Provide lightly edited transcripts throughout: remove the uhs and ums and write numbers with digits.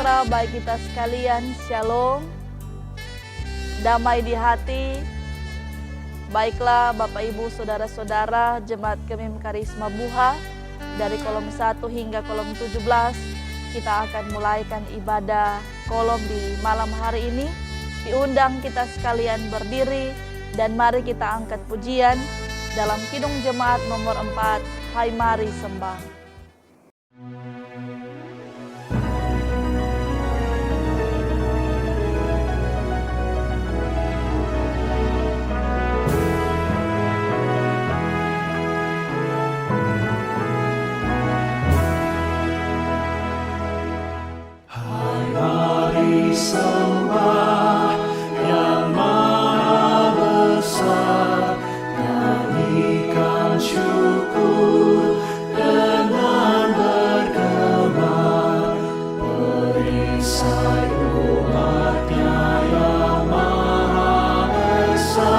sejahtera bagi kita sekalian, shalom, damai di hati. Baiklah Bapak Ibu Saudara-saudara Jemaat Kemim Karisma Buha, dari kolom 1 hingga kolom 17, kita akan mulaikan ibadah kolom di malam hari ini. Diundang kita sekalian berdiri dan mari kita angkat pujian dalam Kidung Jemaat nomor 4, Hai Mari Sembah. Sembah yang maha besar, nyanyikan syukur dengan bergema, perisai umatnya yang maha esa,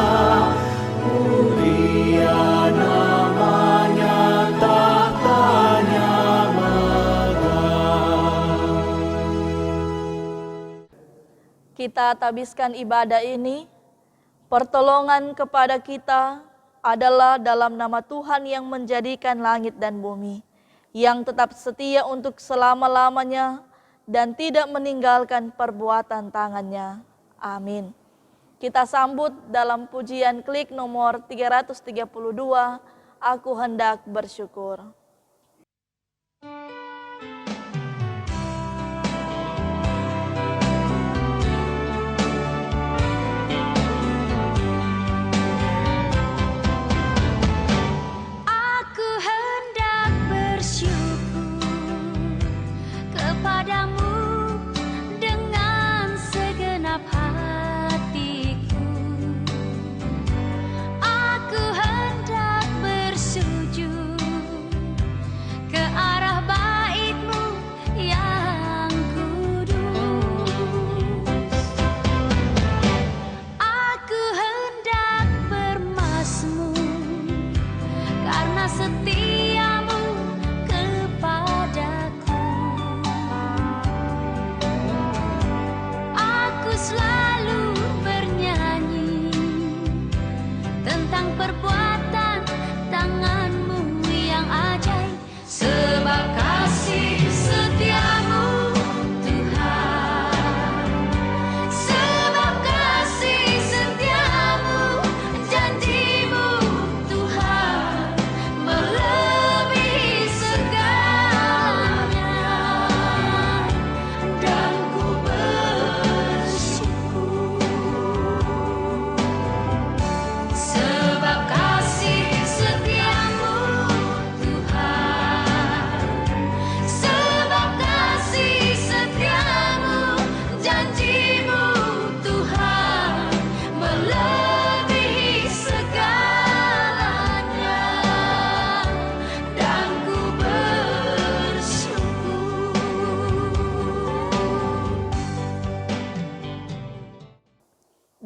mulia namanya, tahtanya megah. Kita tabiskan ibadah ini, pertolongan kepada kita adalah dalam nama Tuhan yang menjadikan langit dan bumi, yang tetap setia untuk selama-lamanya dan tidak meninggalkan perbuatan tangannya. Amin. Kita sambut dalam pujian klik nomor 332, Aku Hendak Bersyukur.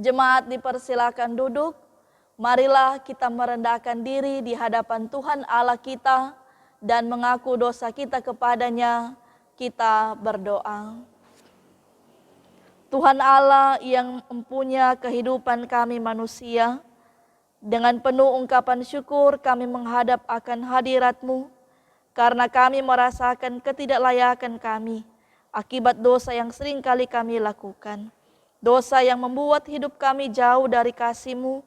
Jemaat dipersilakan duduk. Marilah kita merendahkan diri di hadapan Tuhan Allah kita dan mengaku dosa kita kepadanya. Kita berdoa. Tuhan Allah yang mempunyai kehidupan kami manusia, dengan penuh ungkapan syukur kami menghadap akan hadirat-Mu, karena kami merasakan ketidaklayakan kami akibat dosa yang sering kali kami lakukan. Dosa yang membuat hidup kami jauh dari kasih-Mu,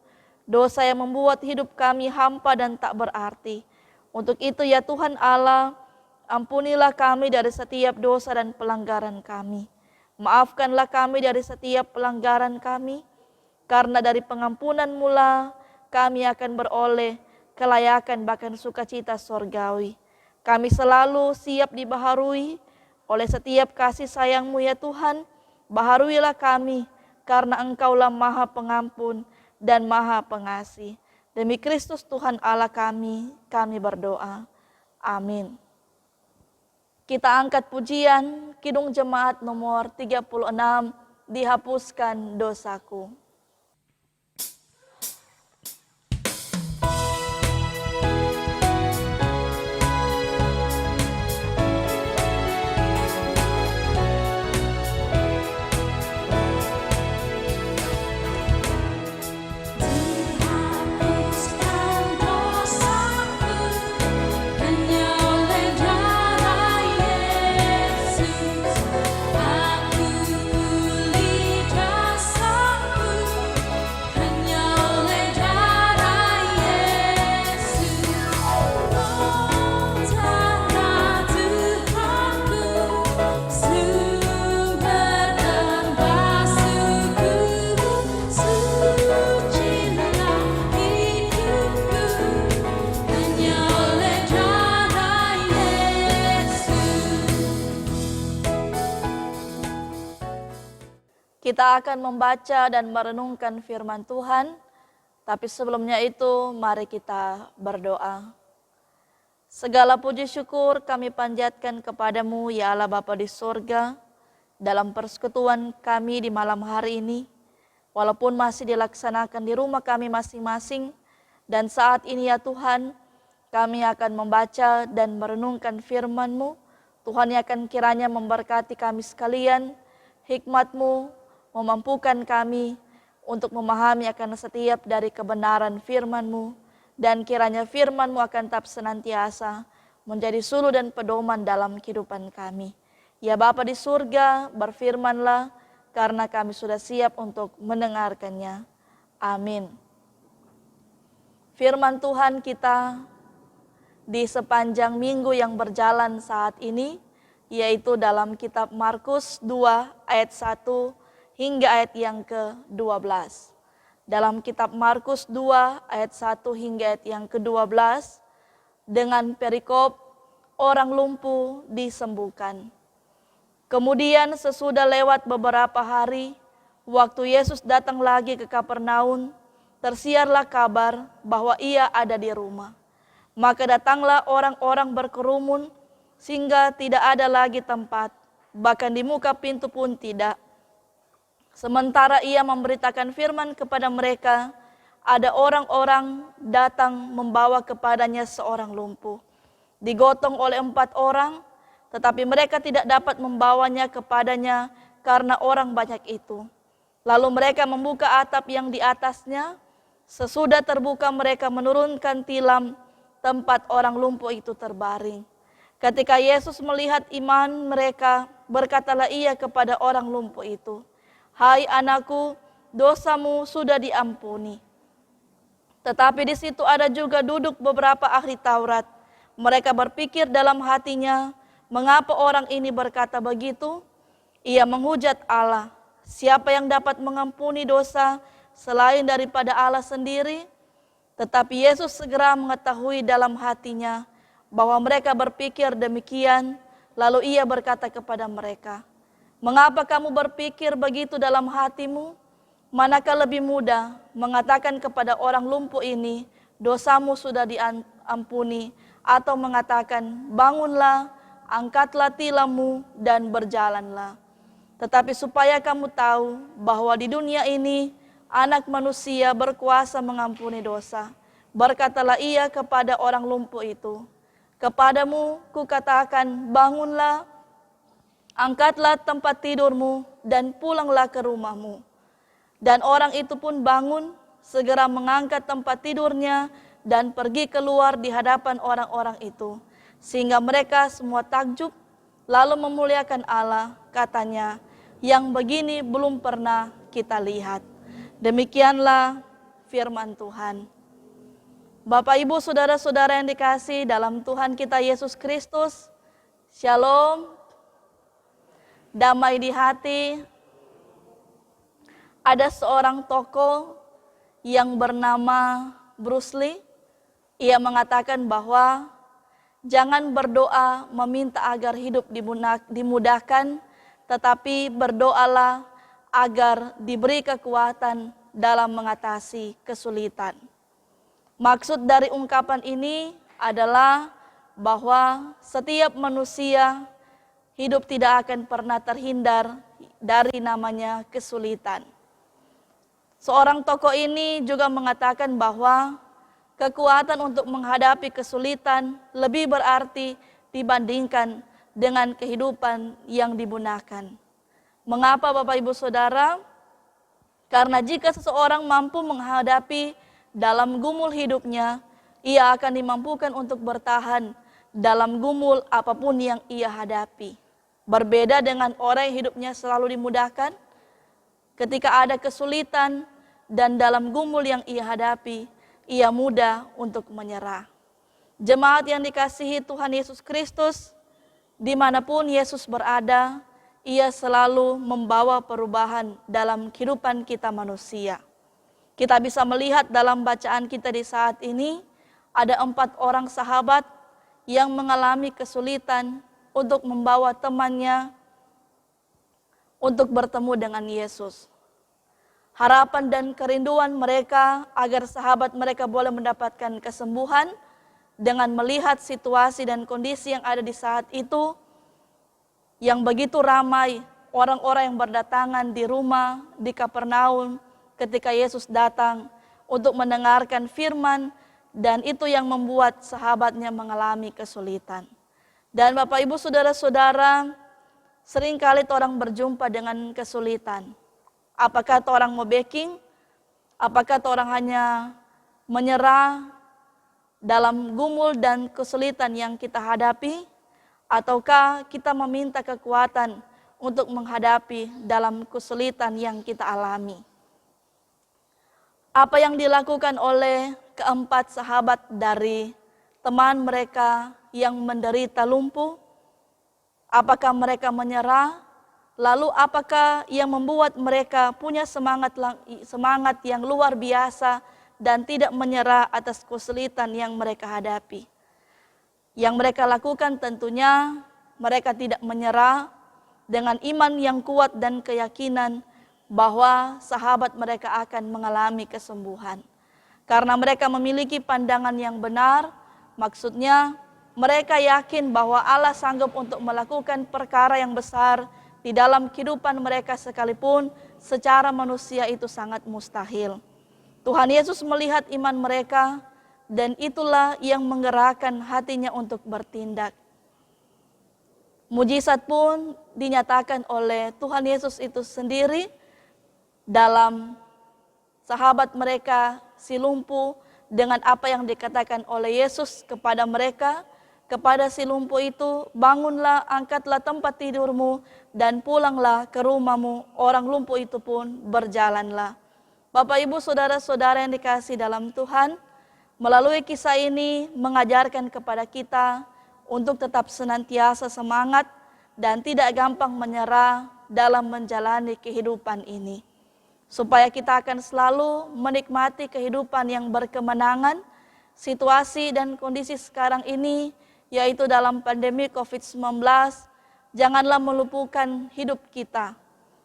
dosa yang membuat hidup kami hampa dan tak berarti. Untuk itu ya Tuhan Allah, ampunilah kami dari setiap dosa dan pelanggaran kami. Maafkanlah kami dari setiap pelanggaran kami, karena dari pengampunan mula kami akan beroleh kelayakan bahkan sukacita sorgawi. Kami selalu siap dibaharui oleh setiap kasih sayang-Mu ya Tuhan. Baharuilah kami, karena Engkaulah Maha Pengampun dan Maha Pengasih. Demi Kristus Tuhan Allah kami berdoa. Amin. Kita angkat pujian Kidung Jemaat nomor 36, Dihapuskan Dosaku. Kita akan membaca dan merenungkan firman Tuhan, tapi sebelumnya itu mari kita berdoa. Segala puji syukur kami panjatkan kepadamu ya Allah Bapa di surga, dalam persekutuan kami di malam hari ini, walaupun masih dilaksanakan di rumah kami masing-masing, dan saat ini ya Tuhan, kami akan membaca dan merenungkan firman-Mu. Tuhan yang akan kiranya memberkati kami sekalian, hikmat-Mu memampukan kami untuk memahami akan setiap dari kebenaran firman-Mu, dan kiranya firman-Mu akan tetap senantiasa menjadi suluh dan pedoman dalam kehidupan kami. Ya Bapa di surga, berfirmanlah karena kami sudah siap untuk mendengarkannya. Amin. Firman Tuhan kita di sepanjang minggu yang berjalan saat ini, yaitu dalam kitab Markus 2 ayat 1 hingga ayat yang ke-12. Dalam kitab Markus 2 ayat 1 hingga ayat yang ke-12, dengan perikop orang lumpuh disembuhkan. Kemudian sesudah lewat beberapa hari, waktu Yesus datang lagi ke Kapernaum, tersiarlah kabar bahwa ia ada di rumah. Maka datanglah orang-orang berkerumun, sehingga tidak ada lagi tempat, bahkan di muka pintu pun tidak. Sementara ia memberitakan firman kepada mereka, ada orang-orang datang membawa kepadanya seorang lumpuh. Digotong oleh 4 orang, tetapi mereka tidak dapat membawanya kepadanya karena orang banyak itu. Lalu mereka membuka atap yang di atasnya, sesudah terbuka mereka menurunkan tilam tempat orang lumpuh itu terbaring. Ketika Yesus melihat iman mereka, berkatalah ia kepada orang lumpuh itu, "Hai anakku, dosamu sudah diampuni." Tetapi di situ ada juga duduk beberapa ahli Taurat. Mereka berpikir dalam hatinya, mengapa orang ini berkata begitu? Ia menghujat Allah. Siapa yang dapat mengampuni dosa selain daripada Allah sendiri? Tetapi Yesus segera mengetahui dalam hatinya bahwa mereka berpikir demikian, lalu ia berkata kepada mereka, "Mengapa kamu berpikir begitu dalam hatimu? Manakah lebih mudah mengatakan kepada orang lumpuh ini, dosamu sudah diampuni, atau mengatakan, bangunlah, angkatlah tilammu dan berjalanlah. Tetapi supaya kamu tahu bahwa di dunia ini Anak Manusia berkuasa mengampuni dosa, berkatalah ia kepada orang lumpuh itu, kepadamu kukatakan, bangunlah, angkatlah tempat tidurmu dan pulanglah ke rumahmu." Dan orang itu pun bangun, segera mengangkat tempat tidurnya dan pergi keluar di hadapan orang-orang itu. Sehingga mereka semua takjub, lalu memuliakan Allah, katanya, "Yang begini belum pernah kita lihat." Demikianlah firman Tuhan. Bapak, Ibu, saudara-saudara yang dikasihi dalam Tuhan kita Yesus Kristus, Shalom, damai di hati. Ada seorang tokoh yang bernama Bruce Lee. Ia mengatakan bahwa jangan berdoa meminta agar hidup dimudahkan, tetapi berdoalah agar diberi kekuatan dalam mengatasi kesulitan. Maksud dari ungkapan ini adalah bahwa setiap manusia hidup tidak akan pernah terhindar dari namanya kesulitan. Seorang tokoh ini juga mengatakan bahwa kekuatan untuk menghadapi kesulitan lebih berarti dibandingkan dengan kehidupan yang digunakan. Mengapa Bapak Ibu Saudara? Karena jika seseorang mampu menghadapi dalam gumul hidupnya, ia akan dimampukan untuk bertahan dalam gumul apapun yang ia hadapi. Berbeda dengan orang yang hidupnya selalu dimudahkan, ketika ada kesulitan dan dalam gumul yang ia hadapi, ia mudah untuk menyerah. Jemaat yang dikasihi Tuhan Yesus Kristus, dimanapun Yesus berada, ia selalu membawa perubahan dalam kehidupan kita manusia. Kita bisa melihat dalam bacaan kita di saat ini, ada 4 orang sahabat yang mengalami kesulitan untuk membawa temannya untuk bertemu dengan Yesus. harapan dan kerinduan mereka agar sahabat mereka boleh mendapatkan kesembuhan dengan melihat situasi dan kondisi yang ada di saat itu, yang begitu ramai orang-orang yang berdatangan di rumah di Kapernaum ketika Yesus datang untuk mendengarkan firman, dan itu yang membuat sahabatnya mengalami kesulitan. Dan Bapak Ibu Saudara-saudara, seringkali orang berjumpa dengan kesulitan. Apakah orang mau backing? Apakah orang hanya menyerah dalam gumul dan kesulitan yang kita hadapi? Ataukah kita meminta kekuatan untuk menghadapi dalam kesulitan yang kita alami? Apa yang dilakukan oleh keempat sahabat dari teman mereka yang menderita lumpuh? Apakah mereka menyerah? Lalu apakah yang membuat mereka punya semangat yang luar biasa dan tidak menyerah atas kesulitan yang mereka hadapi? Yang mereka lakukan tentunya mereka tidak menyerah dengan iman yang kuat dan keyakinan bahwa sahabat mereka akan mengalami kesembuhan. Karena mereka memiliki pandangan yang benar, maksudnya mereka yakin bahwa Allah sanggup untuk melakukan perkara yang besar di dalam kehidupan mereka sekalipun secara manusia itu sangat mustahil. Tuhan Yesus melihat iman mereka dan itulah yang menggerakkan hatinya untuk bertindak. Mujizat pun dinyatakan oleh Tuhan Yesus itu sendiri dalam sahabat mereka si lumpuh, dengan apa yang dikatakan oleh Yesus kepada mereka, kepada si lumpuh itu, bangunlah, angkatlah tempat tidurmu, dan pulanglah ke rumahmu. Orang lumpuh itu pun berjalanlah. Bapak Ibu Saudara-saudara yang dikasihi dalam Tuhan, melalui kisah ini mengajarkan kepada kita untuk tetap senantiasa semangat dan tidak gampang menyerah dalam menjalani kehidupan ini. Supaya kita akan selalu menikmati kehidupan yang berkemenangan, situasi dan kondisi sekarang ini, yaitu dalam pandemi COVID-19, janganlah melumpuhkan hidup kita,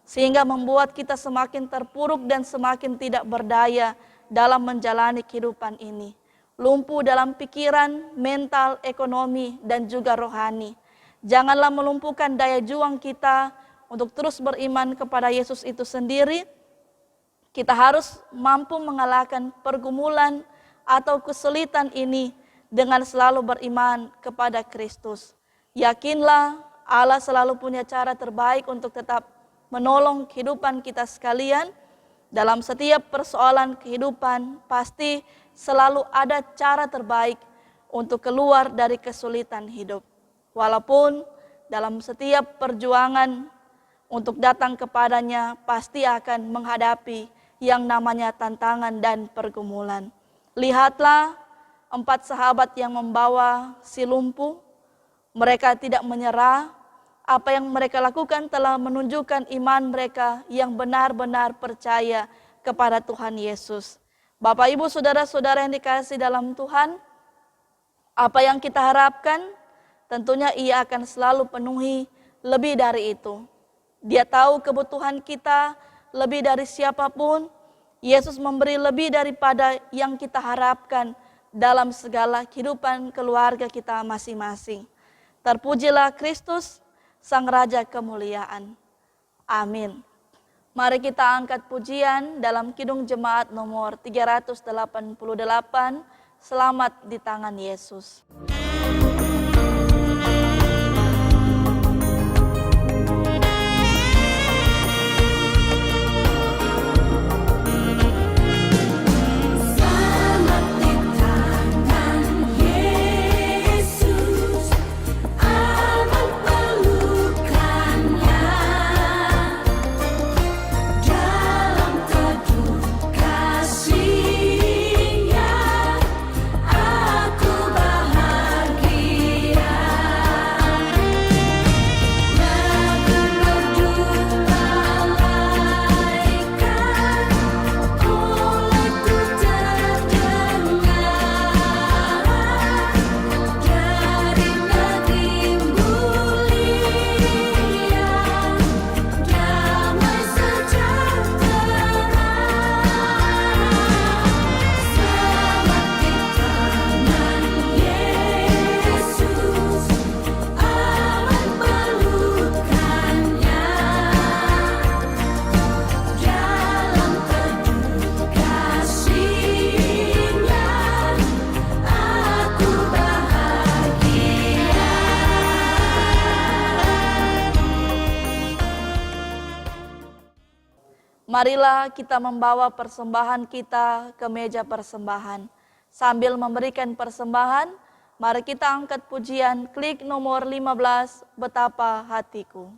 sehingga membuat kita semakin terpuruk dan semakin tidak berdaya dalam menjalani kehidupan ini. Lumpuh dalam pikiran, mental, ekonomi, dan juga rohani. Janganlah melumpuhkan daya juang kita untuk terus beriman kepada Yesus itu sendiri. Kita harus mampu mengalahkan pergumulan atau kesulitan ini dengan selalu beriman kepada Kristus. Yakinlah Allah selalu punya cara terbaik untuk tetap menolong kehidupan kita sekalian. Dalam setiap persoalan kehidupan pasti selalu ada cara terbaik untuk keluar dari kesulitan hidup. Walaupun dalam setiap perjuangan untuk datang kepadanya pasti akan menghadapi yang namanya tantangan dan pergumulan. Lihatlah 4 sahabat yang membawa si lumpuh, mereka tidak menyerah. Apa yang mereka lakukan telah menunjukkan iman mereka yang benar-benar percaya kepada Tuhan Yesus. Bapak Ibu Saudara-saudara yang dikasihi dalam Tuhan, apa yang kita harapkan tentunya Ia akan selalu penuhi lebih dari itu. Dia tahu kebutuhan kita lebih dari siapapun. Yesus memberi lebih daripada yang kita harapkan dalam segala kehidupan keluarga kita masing-masing. Terpujilah Kristus, Sang Raja kemuliaan. Amin. Mari kita angkat pujian dalam Kidung Jemaat nomor 388, Selamat di Tangan Yesus. Aku bahagia. Marilah kita membawa persembahan kita ke meja persembahan. Sambil memberikan persembahan, mari kita angkat pujian, klik nomor 15, Betapa Hatiku.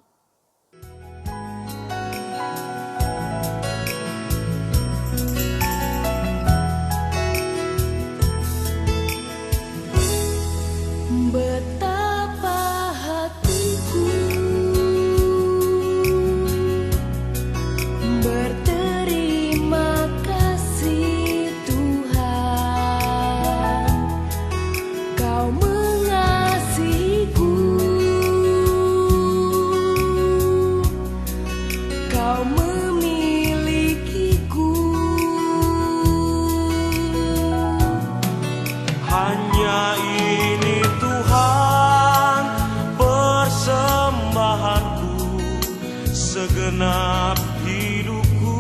Betapa hatiku berterima kasih Tuhan, Kau mengasihiku, Kau memilikiku. Hanya ini Tuhan persembahanku, segenap hidupku,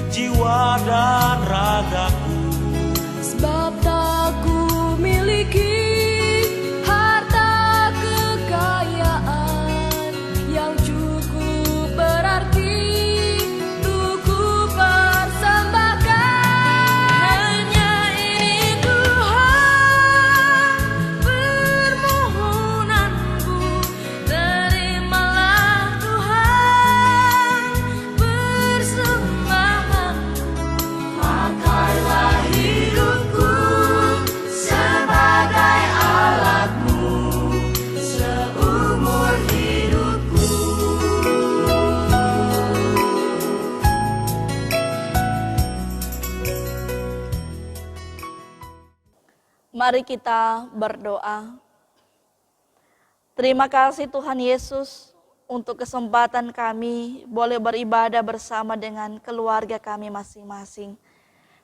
jiwa dan ragaku. Sebab tak ku miliki harta kekayaan yang cukup berarti untuk ku persembahkan. Hanya ini Tuhan permohonanku, terimalah Tuhan persembahanku. Pakailah hidupku sebagai alatmu seumur hidupku. Mari kita berdoa. Terima kasih Tuhan Yesus untuk kesempatan kami boleh beribadah bersama dengan keluarga kami masing-masing.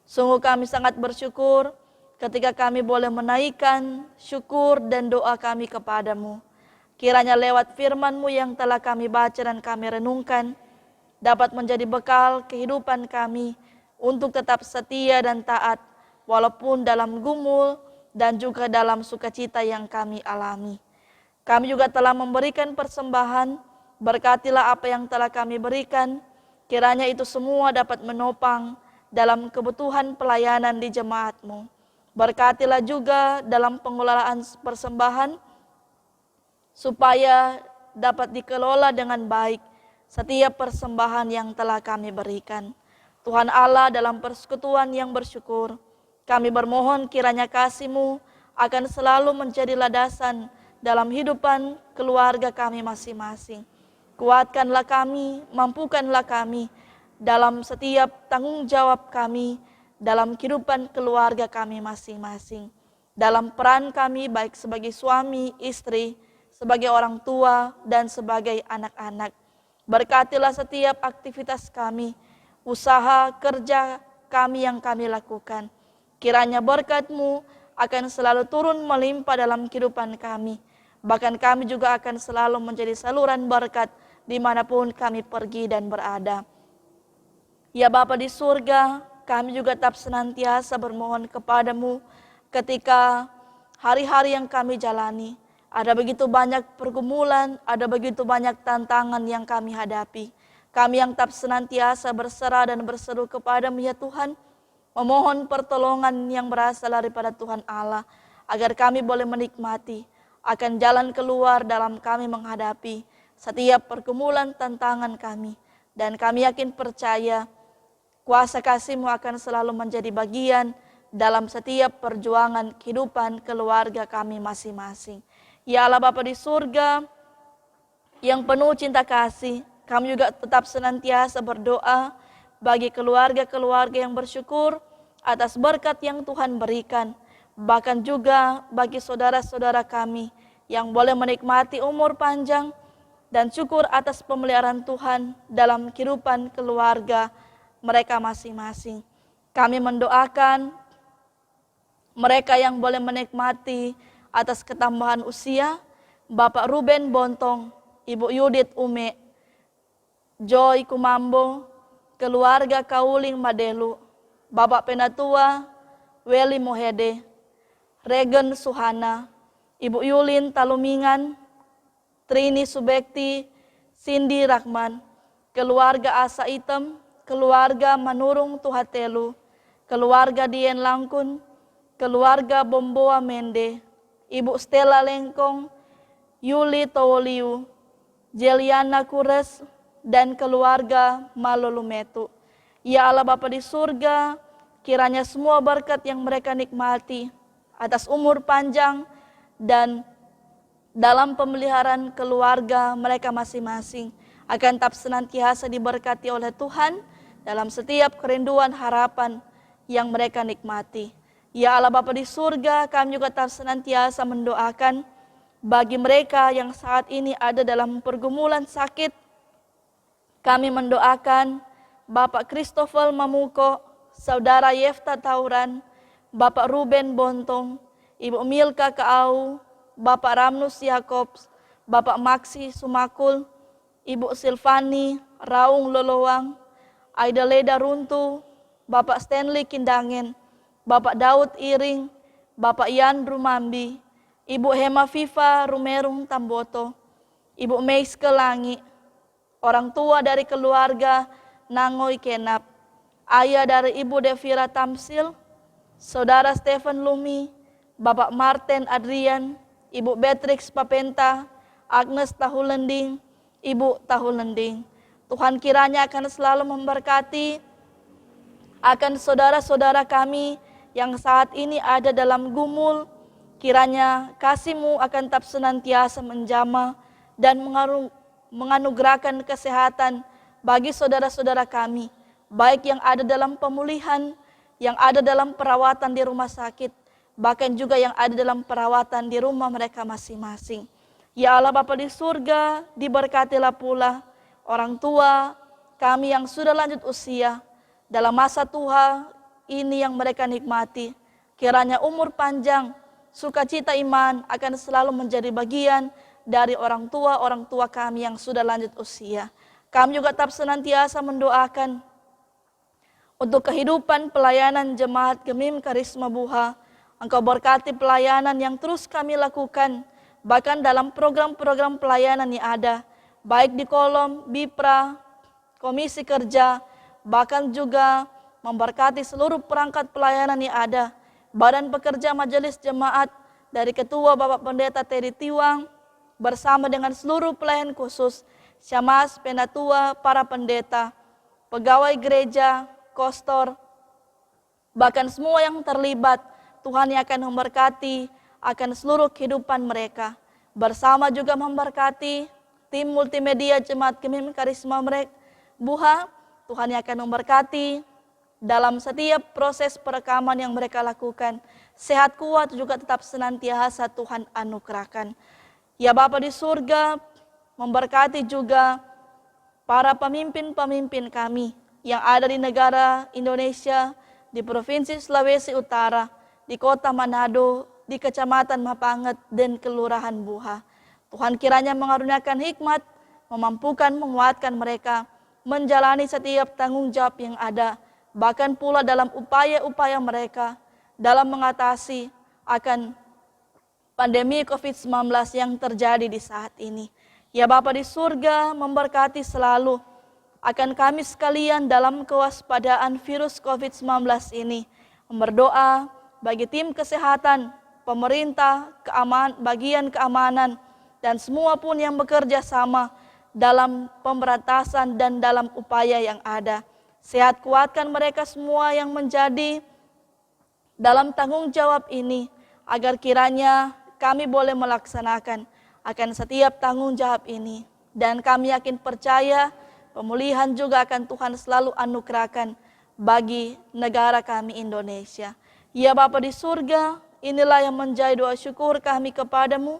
Sungguh kami sangat bersyukur ketika kami boleh menaikkan syukur dan doa kami kepadamu. Kiranya lewat firman-Mu yang telah kami baca dan kami renungkan, dapat menjadi bekal kehidupan kami untuk tetap setia dan taat, walaupun dalam gumul dan juga dalam sukacita yang kami alami. Kami juga telah memberikan persembahan, berkatilah apa yang telah kami berikan, kiranya itu semua dapat menopang dalam kebutuhan pelayanan di jemaat-Mu. Berkatilah juga dalam pengelolaan persembahan, supaya dapat dikelola dengan baik setiap persembahan yang telah kami berikan. Tuhan Allah, dalam persekutuan yang bersyukur, kami bermohon kiranya kasih-Mu akan selalu menjadi ladasan dalam hidupan keluarga kami masing-masing. Kuatkanlah kami, mampukanlah kami dalam setiap tanggung jawab kami, dalam kehidupan keluarga kami masing-masing. Dalam peran kami baik sebagai suami, istri, sebagai orang tua, dan sebagai anak-anak. Berkatilah setiap aktivitas kami, usaha, kerja kami yang kami lakukan. Kiranya berkat-Mu akan selalu turun melimpah dalam kehidupan kami. Bahkan kami juga akan selalu menjadi saluran berkat dimanapun kami pergi dan berada. Ya Bapa di surga, kami juga tetap senantiasa bermohon kepadamu ketika hari-hari yang kami jalani. Ada begitu banyak pergumulan, ada begitu banyak tantangan yang kami hadapi. Kami yang tetap senantiasa berserah dan berseru kepadamu ya Tuhan, memohon pertolongan yang berasal daripada Tuhan Allah, agar kami boleh menikmati akan jalan keluar dalam kami menghadapi setiap pergumulan tantangan kami. Dan kami yakin percaya, kuasa kasih-Mu akan selalu menjadi bagian dalam setiap perjuangan kehidupan keluarga kami masing-masing. Ya Allah Bapa di surga, yang penuh cinta kasih, kami juga tetap senantiasa berdoa bagi keluarga-keluarga yang bersyukur atas berkat yang Tuhan berikan. Bahkan juga bagi saudara-saudara kami yang boleh menikmati umur panjang dan syukur atas pemeliharaan Tuhan dalam kehidupan keluarga mereka masing-masing. Kami mendoakan mereka yang boleh menikmati atas ketambahan usia, Bapak Ruben Bontong, Ibu Yudit Ume, Joy Kumambo, keluarga Kauling Madelu, Bapak Penatua, Weli Mohede, Regen Suhana, Ibu Yulin Talumingan, Trini Subekti, Cindy Rahman, keluarga Asa Item, keluarga Manurung Tuhatelu, keluarga Dien Langkun, keluarga Bomboa Mende, Ibu Stella Lengkong, Yuli Towoliu, Jeliana Kures, dan keluarga Malolumetu. Ya Allah Bapa di surga, kiranya semua berkat yang mereka nikmati atas umur panjang dan dalam pemeliharaan keluarga mereka masing-masing akan tetap senantiasa diberkati oleh Tuhan dalam setiap kerinduan harapan yang mereka nikmati. Ya Allah Bapa di surga, kami juga tetap senantiasa mendoakan bagi mereka yang saat ini ada dalam pergumulan sakit. Kami mendoakan Bapak Christopher Mamuko, Saudara Yefta Tauran, Bapak Ruben Bontong, Ibu Milka Kaau, Bapak Ramnus Yakobs, Bapak Maksi Sumakul, Ibu Silvani Raung Lolowang, Aida Leda Runtu, Bapak Stanley Kindangen, Bapak Daud Iring, Bapak Yan Rumambi, Ibu Hema Viva Rumerung Tamboto, Ibu Meis Kelangi, orang tua dari keluarga Nangoy Kenap, ayah dari Ibu Devira Tamsil, Saudara Stephen Lumi, Bapak Martin Adrian, Ibu Beatrix Papenta, Agnes Tahulending, Ibu Tahulending. Tuhan kiranya akan selalu memberkati akan saudara-saudara kami yang saat ini ada dalam gumul. Kiranya kasih-Mu akan tetap senantiasa menjamah dan menganugerahkan kesehatan bagi saudara-saudara kami, baik yang ada dalam pemulihan, yang ada dalam perawatan di rumah sakit, bahkan juga yang ada dalam perawatan di rumah mereka masing-masing. Ya Allah Bapa di surga, diberkatilah pula orang tua kami yang sudah lanjut usia dalam masa tua ini yang mereka nikmati. Kiranya umur panjang, sukacita iman akan selalu menjadi bagian dari orang tua kami yang sudah lanjut usia. Kami juga tetap senantiasa mendoakan untuk kehidupan pelayanan Jemaat Gemim Karisma Buha. Engkau berkati pelayanan yang terus kami lakukan, bahkan dalam program-program pelayanan yang ada, baik di Kolom, Bipra, Komisi Kerja, bahkan juga memberkati seluruh perangkat pelayanan yang ada, Badan Pekerja Majelis Jemaat, dari Ketua Bapak Pendeta Teddy Tiwang, bersama dengan seluruh pelayan khusus, Syamas, Penatua, para pendeta, pegawai gereja, kostor, bahkan semua yang terlibat, Tuhan yang akan memberkati akan seluruh kehidupan mereka. Bersama juga memberkati tim multimedia Jemaat Gemim Karisma Buha, Tuhan yang akan memberkati dalam setiap proses perekaman yang mereka lakukan. Sehat kuat juga tetap senantiasa Tuhan anugerahkan. Ya Bapa di surga, memberkati juga para pemimpin-pemimpin kami yang ada di negara Indonesia, di Provinsi Sulawesi Utara, di Kota Manado, di Kecamatan Mapanget, dan Kelurahan Buha. Tuhan kiranya mengaruniakan hikmat, memampukan, menguatkan mereka, menjalani setiap tanggung jawab yang ada, bahkan pula dalam upaya-upaya mereka, dalam mengatasi akan pandemi COVID-19 yang terjadi di saat ini. Ya Bapa di surga, memberkati selalu akan kami sekalian dalam kewaspadaan virus COVID-19 ini. Berdoa bagi tim kesehatan, pemerintah, bagian keamanan, dan semua pun yang bekerja sama dalam pemberantasan dan dalam upaya yang ada. Sehat kuatkan mereka semua yang menjadi dalam tanggung jawab ini, agar kiranya kami boleh melaksanakan akan setiap tanggung jawab ini. Dan kami yakin percaya pemulihan juga akan Tuhan selalu anugerahkan bagi negara kami Indonesia. Ya Bapa di surga, inilah yang menjadi doa syukur kami kepadamu,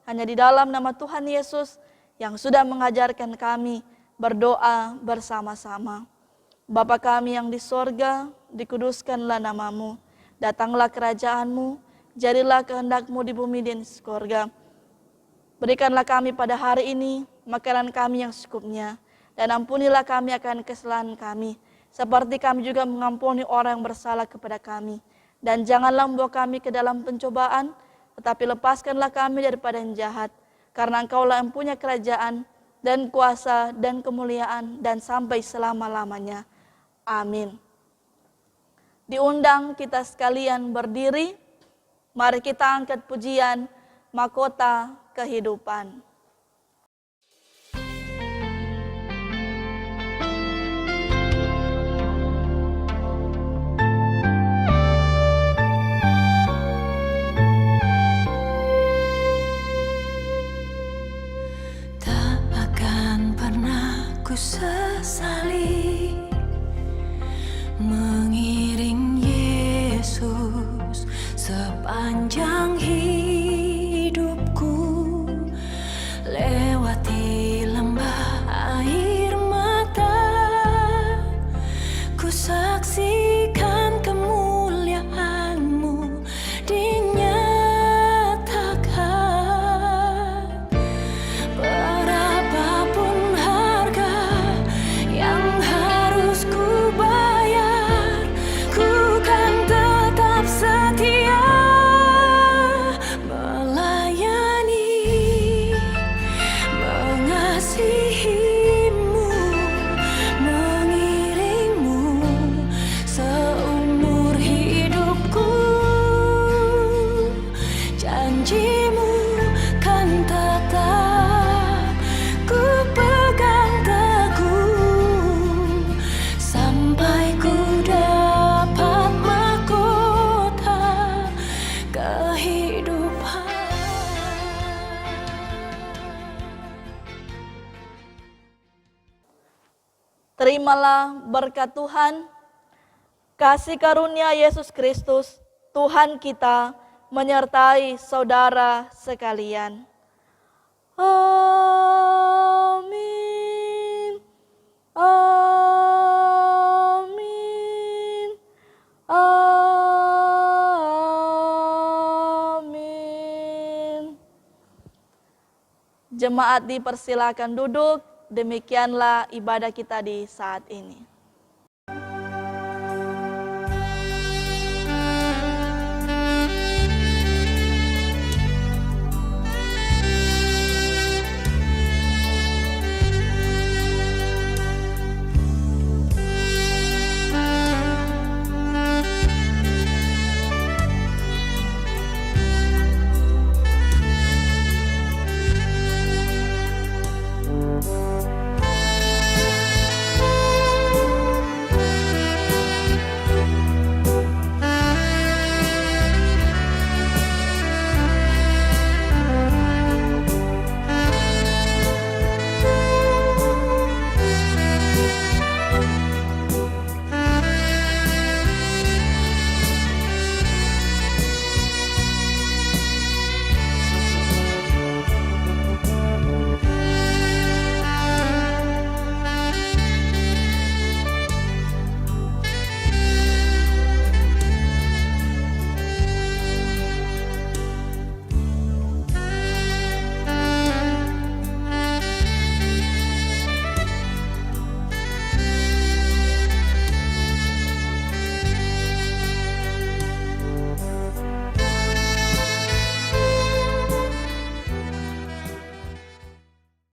hanya di dalam nama Tuhan Yesus yang sudah mengajarkan kami berdoa bersama-sama. Bapa kami yang di sorga, dikuduskanlah namamu, datanglah kerajaanmu, jadilah kehendak-Mu di bumi dan di surga. Berikanlah kami pada hari ini makanan kami yang secukupnya, dan ampunilah kami akan kesalahan kami, seperti kami juga mengampuni orang yang bersalah kepada kami. Dan janganlah membawa kami ke dalam pencobaan, tetapi lepaskanlah kami daripada yang jahat, karena Engkaulah yang punya kerajaan, dan kuasa, dan kemuliaan, dan sampai selama-lamanya. Amin. Diundang kita sekalian berdiri, mari kita angkat pujian Mahkota Kehidupan. Tak akan pernah ku sesali mengiring Yesus sepanjang hidupku, lewati lembah air mata, ku saksikan kemuliaan-Mu dinyatakan. Berapapun harga yang harus ku bayar, ku kan tetap setia melayani, mengasihi-Mu, mengiring-Mu seumur hidupku. Janji-Mu kan tetap ku pegang teguh sampai ku dapat mahkota kehidupan. Terimalah berkat Tuhan, kasih karunia Yesus Kristus, Tuhan kita, menyertai saudara sekalian. Amin. Amin. Amin. Jemaat dipersilakan duduk. Demikianlah ibadah kita di saat ini.